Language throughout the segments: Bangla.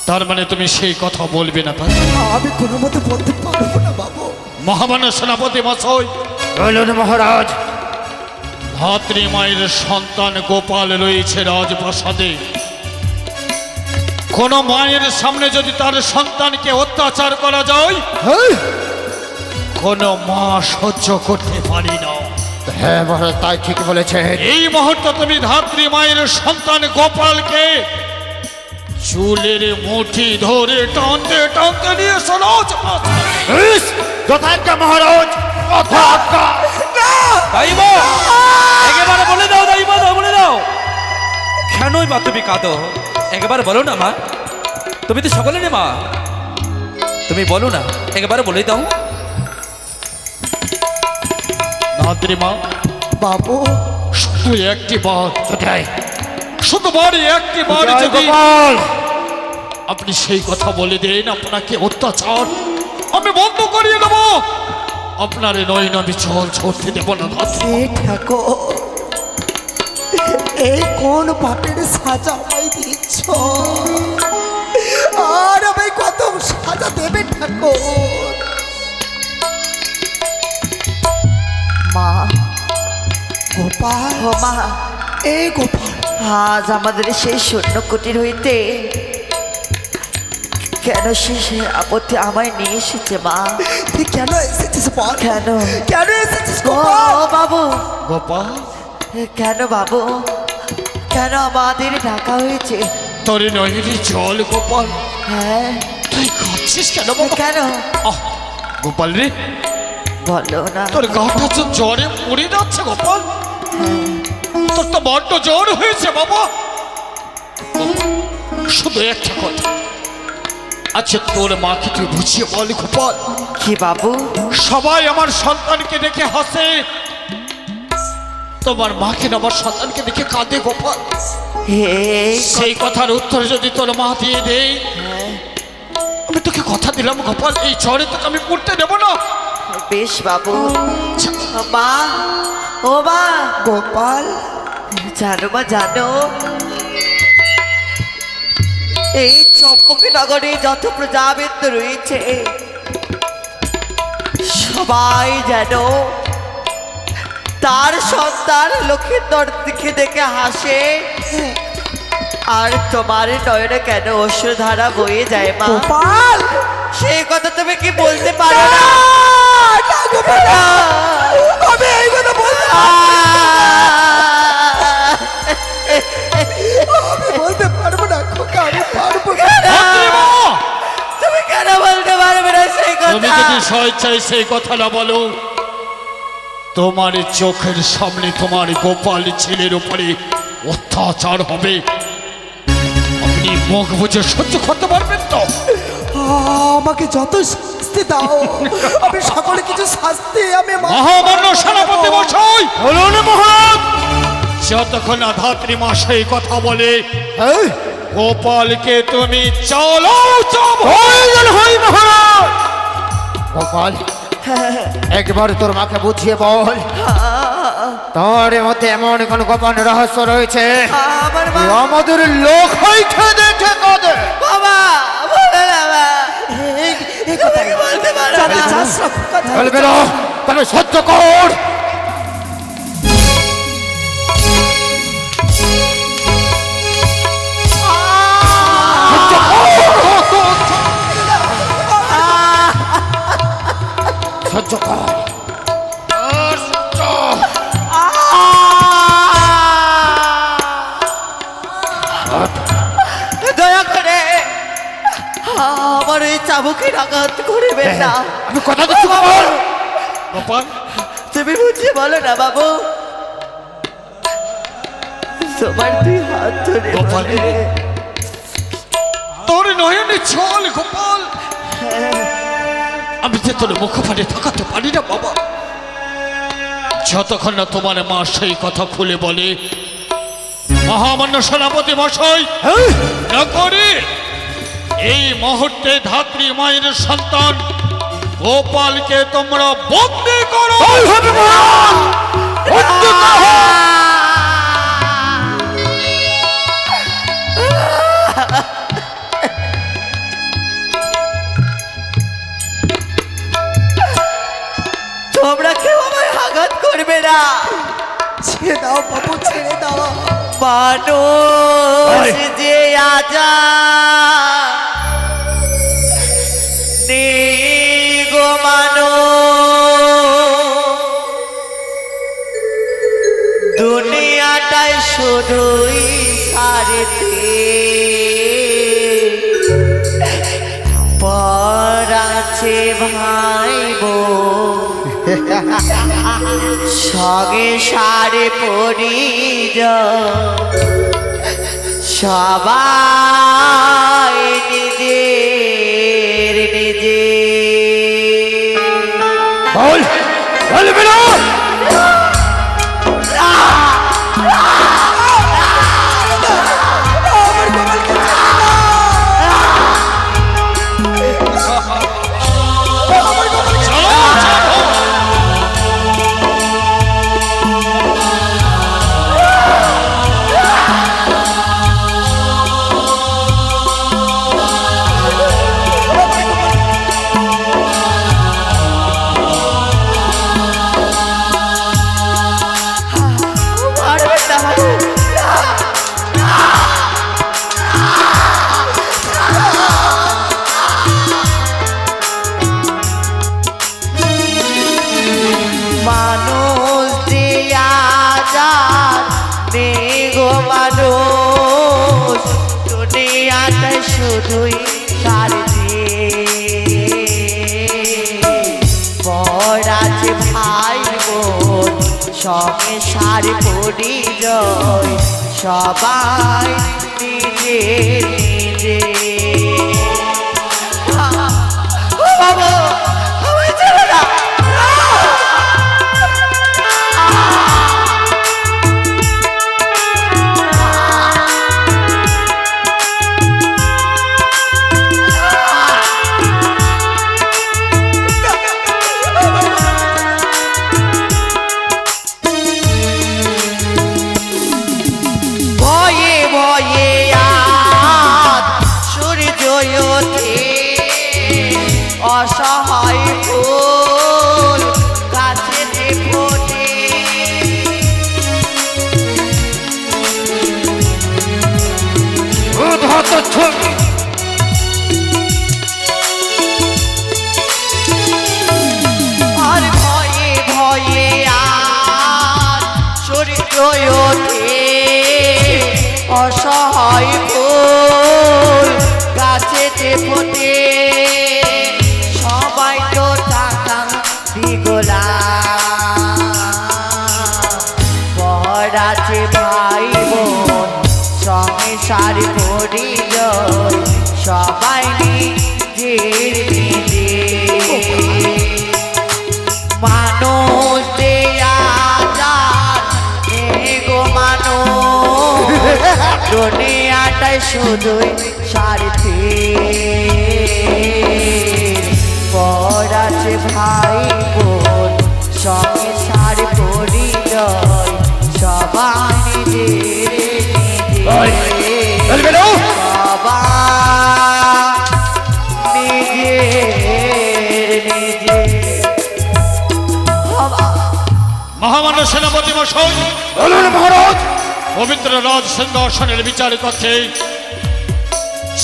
তার মানে তুমি সেই কথা বলবে না? আমি কোনো মতে বলতে পারবো না বাবু। মহামান্য সেনাপতি মশাই, বলুন মহারাজ। ধাত্রী মায়ের সন্তান গোপাল রয়েছে রাজপ্রাসাদে। কোন মায়ের সামনে যদি তার সন্তানকে অত্যাচার করা যায়, কোন মা সহ্য করতে পারি না। হ্যাঁ মহারাজ, তাই ঠিক বলেছেন। এই মুহূর্তে তুমি ধাত্রী মায়ের সন্তান গোপালকে চুলের মুঠি ধরে টানতে টানতে নিয়ে সরাজ যথাজ্ঞা মহারাজ, যথাজ্ঞা। দাইমা, একেবারে বলে দাও দাইমা, বলে দাও। কেনই বা তুমি কাঁদো? একেবারে বলো না মা, তুমি তো সকলেরই মা, তুমি বলো না, একেবারে বলে দাও। ধাত্রী মা, বাবু শুধু একটি বার, সেটাই শুধু বাড়ি একটি বার যদি গোপাল আপনি সেই কথা বলে দেন, আপনাকে অত্যাচার আমি বন্ধ করিয়ে দেব। আপনার নয় নবী চল ছড়তে দেব না। এ ঠাকুর, এই কোন পাপের সাজা আমায় দিচ্ছ? আর আমায় কত সাজা দেবে ঠাকুর? মা, গোপাল, ও মা, এই গোপাল আজ আমাদের সেই শূন্য কুটির হইতে কেন সে আপত্তি আমায় নিয়ে এসেছে মা? তুই কেন এসেছিস বল? কেন? কেন এসেছিস ও গোপাল? বাবু, গোপাল, কেন বাবু, কেন আমাদের ডাকা হয়েছে? তোর নহিরি চল গোপাল। হ্যাঁ, তুই কাঁদছিস কেন বাবা? কেন আহ, গোপাল রে, বলো না। তোর গাটা তো জ্বরে পড়ে যাচ্ছে গোপাল। তোর তো বড্ড জ্বর হয়েছে বাবা। শুধু একটা কথা, আচ্ছা তোর মাকে তুই বুঝিয়ে বল গোপাল। কি বাবু? সবাই আমার সন্তানকে দেখে হাসে, তোমার মাকে না আমার সন্তানকে দেখে কাঁদে গোপাল। সেই কথার উত্তর যদি তোর মা দিয়ে দেয়, আমি তোকে কথা দিলাম গোপাল, এই ঝড়ে তোকে আমি পড়তে দেবো না। বেশ বাবু। ও মা, ও মা, গোপাল, জানো মা, জানো এই চম্পকনগরে যত প্রজাবৃত্ত রয়েছে সবাই যেন তার সন্তান লক্ষ্মীন্দর দিকে দেখে হাসে, আর তোমার নয়নে কেন অশ্রুধারা বয়ে যায় মা? গোপাল, সেই কথা তুমি কি বলতে পারো না? না গোপাল, আমি এই কথা বলতে আমি বলতে পারবো না খোকা, আমি পারবো না। তুমি কেন বলতে পারবে না সেই তুমি কথা? যদি স্বেচ্ছায় সেই কথা না বলো, তোমার চোখের সামনে তোমার গোপাল ছেলের উপরে অত্যাচার হবে। আপনি মুখ বুঝে সহ্য করতে পারবেন তো? আমাকে যত শাস্তি দাও, আমি সকলে কিছু শাস্তি আমি মহামান্য সেনাপতি মশাই, বলুন মহারাজ। যতক্ষণ না ধাত্রী মা সেই কথা বলে এই, গোপালকে তুমি চলো প্রয়োজন হয় মহারাজ। গোপাল, একবার তোর মাকে বুঝিয়ে বল, তোর মধ্যে এমন কোন গোপন রহস্য রয়েছে আমার মা আমাদের লোক হইতে দেখে কাঁদে। বাবা বলো না মা। তুমি বলতে পারো না। বলবে না, তবে সহ্য কর। সহ্য কর। দয়া করে আমার এই চাবুকের আঘাত করবেন না। আমি কথা দিচ্ছি গোপাল। গোপাল তুমি বুঝিয়ে বলো না বাবু। তোমার দুই হাত ধরে গোপাল। বলে, তোর নয়নে চল গোপাল, আমি যে তোর মুখ ফাটে থাকাতে পারি না বাবা। যতক্ষণ না তোমার মা সেই কথা খুলে বলে, মহামান্য সেনাপতি মশাই না করে এই মুহূর্তে ধাত্রী মায়ের সন্তান গোপালকে তোমরা বন্দি করো। তোমরা কেউ আমায় আঘাত করবে না। ছেড়ে দাও বাবু, ছেড়ে দাও। মানুষ যে আজা গো দুনিয়াটাই শুধুই সারিতে পর আছে ভাই সঙ্গে সারে সবাই নিজের নিজে বল, বলবে না। মানুষ দিয়া যার গো মানুষ দুনিয়াটা শুধুই সারছে পর আছে ভাই বোন সঙ্গে সারে পরিচয় সবাই নিজের নিজে বাবা আমায় ছেড়ে দাও। ভয়ে ভয়ে আজ সূর্য ওঠে অসহায় ফুল গাছেতে ফোটে উদ্ধত ছবি আর ভয়ে ভয়ে আজ সূর্য ওঠে অসহায় ফুল গাছেতে ফোটে সবাই তো টাকা দিগোলা পর আছে ভাই বোন সঙ্গে সারি পরিচয় সবাই নিজের নিজে মানুষ দেয়া যার গো মানুষ দুনিয়াটাই শুধুই স্বার্থে পর আছে ভাই বোন সংসার পরিচয় সবাই নিজের নিজের সবাই নিজের নিজের মহামান্য সেনাপতি মশাই, বলুন মহারাজ। পবিত্র রাজ সিংহাসনের বিচার করছে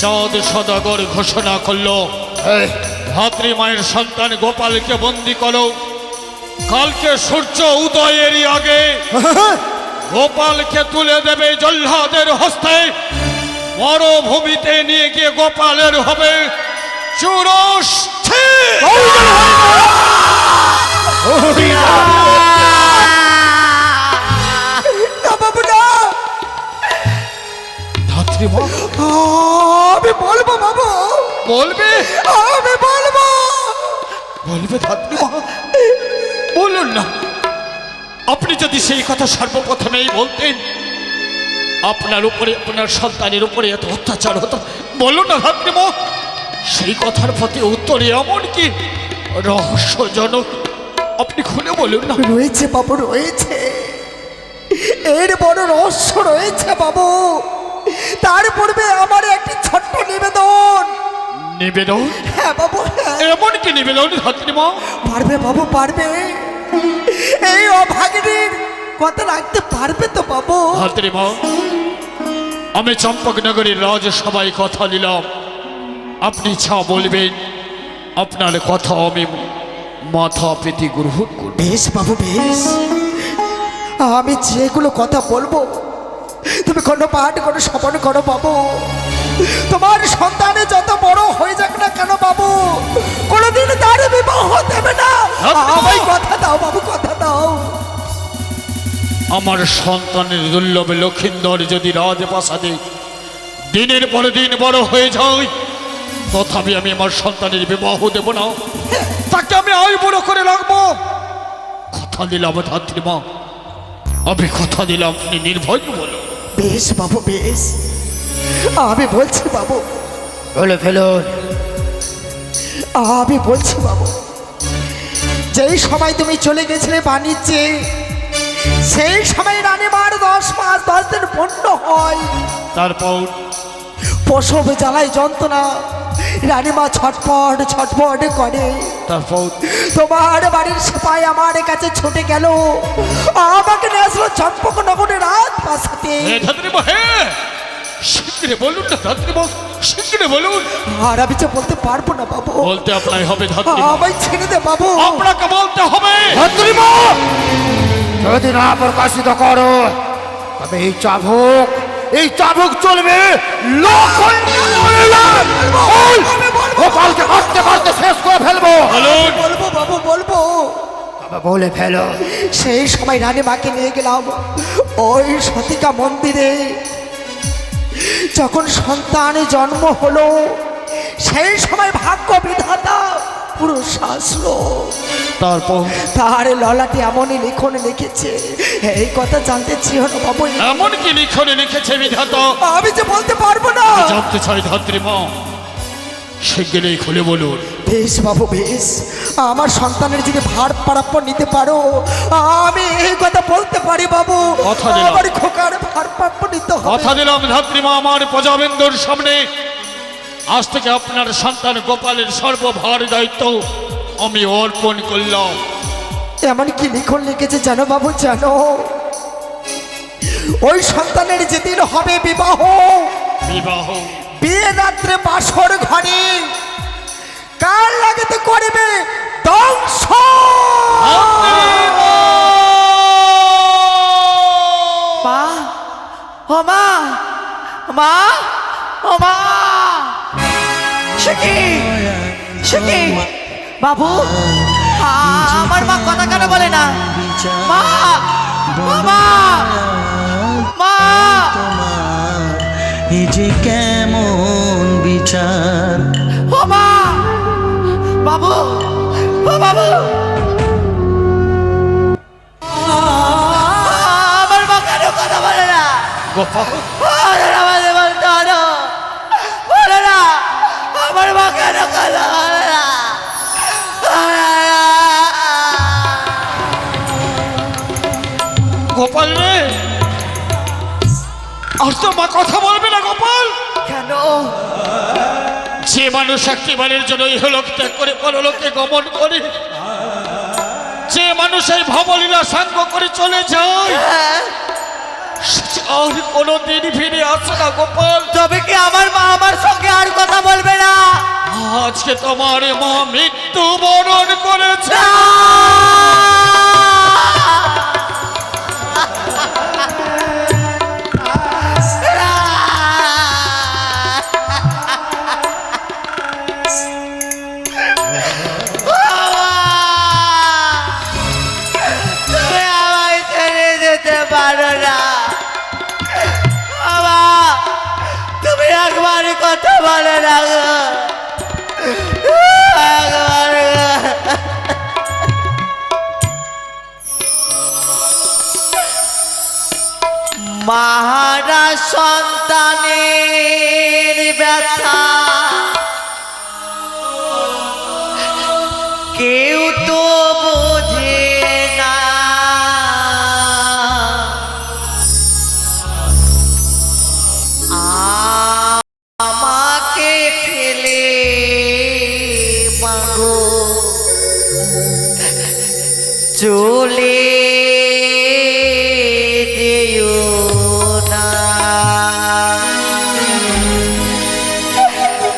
চাঁদ সদাগর ঘোষণা করলো এই, ধাত্রী মায়ের সন্তান গোপালকে বন্দি করো। কালকে সূর্য উদয়েরই আগে গোপালকে তুলে দেবে জল্লাদের হস্তে। মরুভূমিতে নিয়ে গিয়ে গোপালের হবে চুরস্থির। না বাবু না, ধাত্রী মা আমি বলবো বাবু, বলবে, আমি বলবো। বলবে ধাত্রী মা, বলুন না। আপনি যদি সেই কথা সর্বপ্রথমেই বলতেন, আপনার উপরে আপনার সন্তানের উপরে এত অত্যাচার হতো, বলুন না ধাত্রী মা। সেই কথার প্রতি উত্তরে এমন কি রহস্যজনক, আপনি খুলে বলুন না। রয়েছে বাবু, রয়েছে, এর বড় রহস্য রয়েছে বাবু। তার পূর্বে আমার একটি ছোট্ট নিবেদন। নিবেদন? হ্যাঁ বাবু, হ্যাঁ। এমন কি নিবেদন ধাত্রী মা? পারবে বাবু, পারবে? এই অভাগিনীর কথা রাখতে পারবে তো বাবু? ধাত্রী মা, আমি চম্পকনগরীর রাজসভায় কথা দিলাম, আপনি যা বলবেন আপনার কথা আমি মাথা পেতে গ্রহণ করব। বেশ বাবু, বেশ। আমি যেগুলো কথা বলবো তুমি কর্ণপাঠ করো, স্মরণ করো বাবু। তোমার সন্তানে যত বড় হয়ে যাক না কেন বাবু, কোনোদিন তার বিবাহ দেবে না। আমায় কথা দাও বাবু, কথা দাও। আমার সন্তানের দুর্লভ লক্ষিন্দর যদি রাজপ্রাসাদে দিনের পর দিন বড় হয়ে যায়, তথাপি আমি আমার সন্তানের বিবাহ দেব না, তাকে আমি আয় বড় করে রাখবো। কথা দিলাম ধাত্রী মা, আমি কথা দিলাম, আপনি নির্ভয় বলো। বেশ বাবু, বেশ। আমি বলছি বাবু, বলে ফেলুন। আমি বলছি বাবু, যেই সময় তুমি চলে গেছিলে বাণিজ্যে, সেই সময় রানীমার 10 মাস 10 দিন পূর্ণ হয়। তারপর প্রসব জ্বালায় যন্ত্রণা, রানীমা ছটফট ছটফট করে। তারপর তোমার বাড়ির সিপাই আমার কাছে ছুটে গেল, আমাকে নিয়ে আসলো চম্পকনগরের রাত প্রাসাদে। হে ধাত্রী মা, হে শীঘ্রে বলুন না ধাত্রী মা, শীঘ্রে বলুন। আর আমি যে বলতে পারবো না বাবু, বলতে আপনাই হবে ধাত্রী মা, আমায় ছেড়ে দে বাবু। আপনাকে বলতে হবে। ধাত্রী মা, যদি না প্রকাশিত করো তবে এই চাবুক চলবে গোপালকে করতে করতে শেষ করে ফেলবো। বলুন। বলবো বাবু, বলবো। তবে বলে ফেলো। সেই সময় রানীমাকে নিয়ে গেলাম ওই সতিকা মন্দিরে। যখন সন্তান জন্ম হলো, সেই সময় ভাগ্য বিধাতা পুরো শাসলো। তারপর তার ললাটে এমনই লিখন লিখেছে, এই কথা জানতে চেয়েও না বাবু। এমন কি লিখনে লিখেছে বিধাতা? আমি যে বলতে পারবো না। জানতে চাই ধাত্রী মা, শিগগিরই খুলে বলুন। বেশ বাবু, বেশ। আমার সন্তানের যদি ভার প্রাপ্য নিতে পারো, আমি এই কথা বলতে পারি বাবু। কথা দিলাম। আমার খোকার ভার প্রাপ্য নিতে হবে। কথা দিলাম ধাত্রী মা, আমার প্রজাবিন্দুর সামনে আজ থেকে আপনার সন্তান গোপালের সর্বভার দায়িত্ব আমি অর্পণ করলাম। এমন কি লিখন লিখেছে জানো বাবু, জানো? ওই সন্তানের যেদিন হবে বিবাহ, বিবাহ বিয়ে রাত্রে বাসর ঘরে কার লাগাতে করবে ধ্বংস। মা, ও মা, মা, ও মা, সখী, সখী, বাবু, আমার মা কথা কেন বলে না? মা, ও মা, মা, এ যে কেমন বিচার। ও মা, বাবু, ও বাবু, আমার মা কেন কথা বলে না? গোপাল, আরে আর তো মা কথা বলবে না গোপাল। কেন? যে মানুষ একটিবারের জন্য ইহলোক ত্যাগ করে পরলোকে গমন করে, যে মানুষ এই ভবলীলা সাঙ্গ করে চলে যায়, হ্যাঁ, আর কোনোদিন ফিরে আসে না গোপাল। তবে কি আমার মা আমার সঙ্গে আর কথা বলবে না? আজকে তোমার মা মৃত্যু বরণ করেছে। তুমি আমায় ছেড়ে যেতে পারো না বাবা, তুমি একবার কথা বলো না গো, একবার গো। মাহারা সন্তানের ব্যথা কেউ তো বোঝে না, আমাকে ফেলে মাগো চলে যেও না।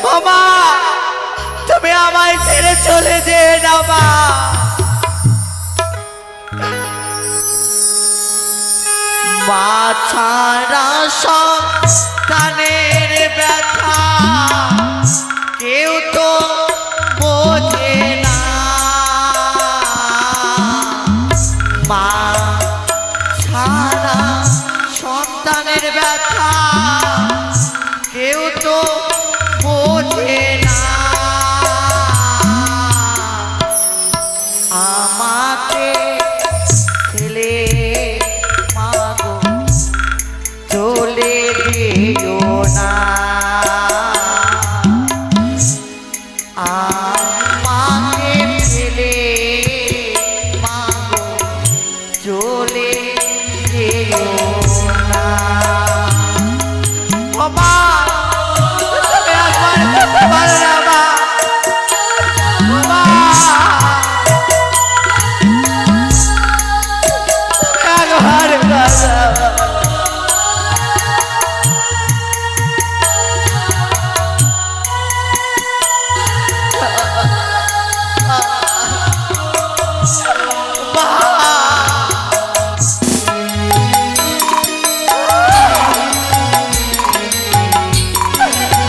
মামা, তুমি আমায় ছেড়ে চলে যেও না মা। মা ছাড়া সন্তানের ব্যথা কেউ তো বোঝে না, মা ছাড়া সন্তানের ব্যথা কেউ তো বোঝে না, আমাকে ছেলে মাগো চলে যেও না, আমাকে ছেলে মাগো চলে যেও না। বাবা, তুমি একবার কথা বলো না মা।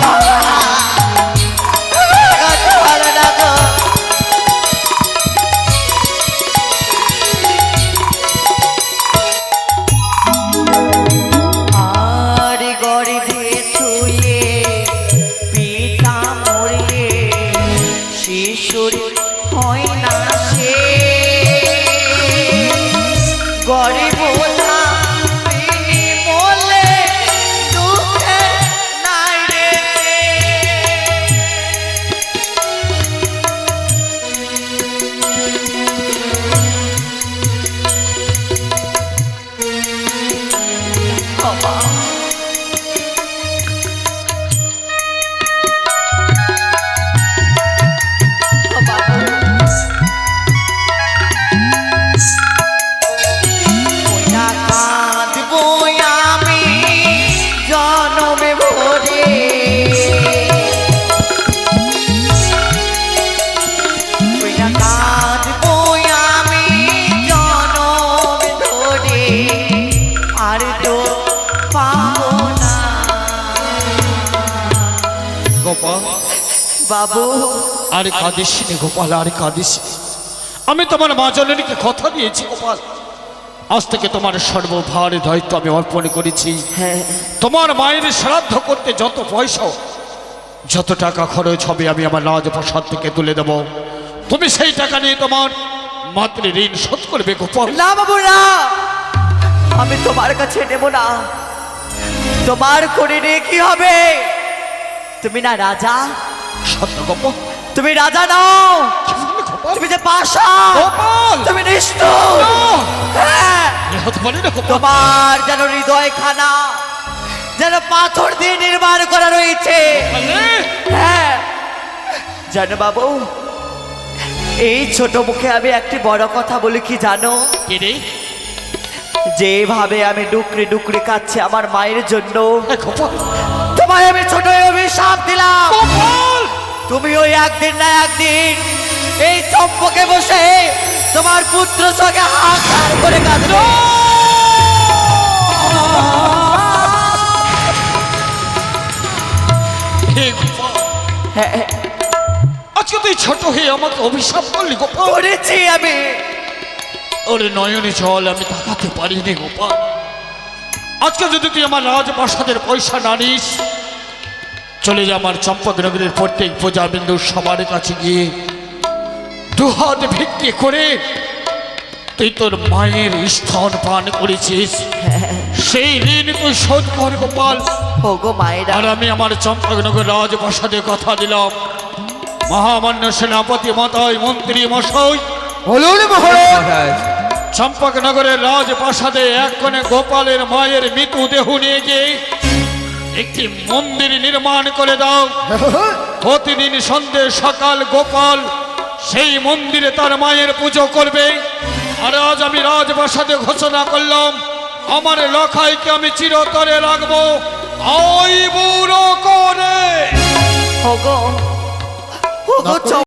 বাবা, তুমি একবার কথা বলো। আর গর্ভে ছুঁয়ে পিতা মরলে শিশুর হয় না সে, গরিব না তিনি বলে দুঃখে নাই রে। বাবা, ওইটা কাঁদবো আমি জনমে ভরে, ওইটা কাঁদবো আমি জনমে ধরে, আর তো পাবো না। গোপাল, বাবু, আর কাঁদিস নে গোপাল, আর কাঁদিস নে। আমি তোমার মা জননীকে কথা দিয়েছি গোপাল, আজ থেকে তোমার সর্বভার দায়িত্ব আমি অর্পণ করেছি। হ্যাঁ, তোমার মায়ের শ্রাদ্ধ করতে যত পয়সা, যত টাকা খরচ হবে আমি আমার রাজপ্রাসাদ থেকে তুলে দেব। তুমি সেই টাকা নিয়ে তোমার মাতৃ ঋণ শোধ করবে গোপাল। না বাবু না, আমি তোমার কাছে নেব না। তোমার করে নিয়ে কি হবে? তুমি না রাজা, সত্য গোপাল। তুমি রাজা নাও, কি বললে গোপাল? তুমি যে পাশা, গোপাল! তুমি নিষ্ঠুর। না! হ্যাঁ, এ হতে পারে না গোপাল। তোমার যেন হৃদয় খানা পাথর দিয়ে নির্মাণ করা রয়েছে। হ্যাঁ জানো বাবু, এই ছোট মুখে আমি একটি বড় কথা বলি কি জানো? কি রে? যেভাবে আমি ডুকরে ডুকরে কাচ্ছি আমার মায়ের জন্য, গোপাল, তোমায় আমি ছোট অভিশাপ দিলাম। তুমি ওই একদিন না একদিন এই চম্পকে বসে তোমার পুত্র সঙ্গে হাত করে কাঁদবে। হে গোপাল, আজকে তুই ছোট হয়ে আমাকে অভিশাপ করলি গোপাল। করেছি আমি। ওরে নয়নে জল আমি তাকাতে পারিনি গোপাল। আজকে যদি তুই আমার রাজপ্রাসাদের পয়সা না নিস, চলে যা আমার চম্পকনগরের প্রত্যেক প্রজাবিন্দু সবার কাছে গিয়ে দুহাত ভিক্ষে করে তুই তোর মায়ের স্তন পান করেছিস, সেই ঋণ তুই শোধ কর গোপাল। ওগো মায়েরা, আর আমি আমার চম্পকনগর রাজপ্রাসাদে কথা দিলাম, মহামান্য সেনাপতি মতাই মন্ত্রী মশাই, বলুন মহারাজ। চম্পকনগরের রাজপ্রাসাদে এক কোণে গোপালের মায়ের মৃত্যু দেহ নিয়ে গিয়ে একটি মন্দির নির্মাণ করে দাও। প্রতিদিন সন্ধ্যে সকাল গোপাল সেই মন্দিরে তার মায়ের পুজো করবে। আর আজ আমি রাজপ্রাসাদে ঘোষণা করলাম, আমার লখাইকে আমি চিরতরে রাখবো আই বুড়ো করে। ওগো ওগো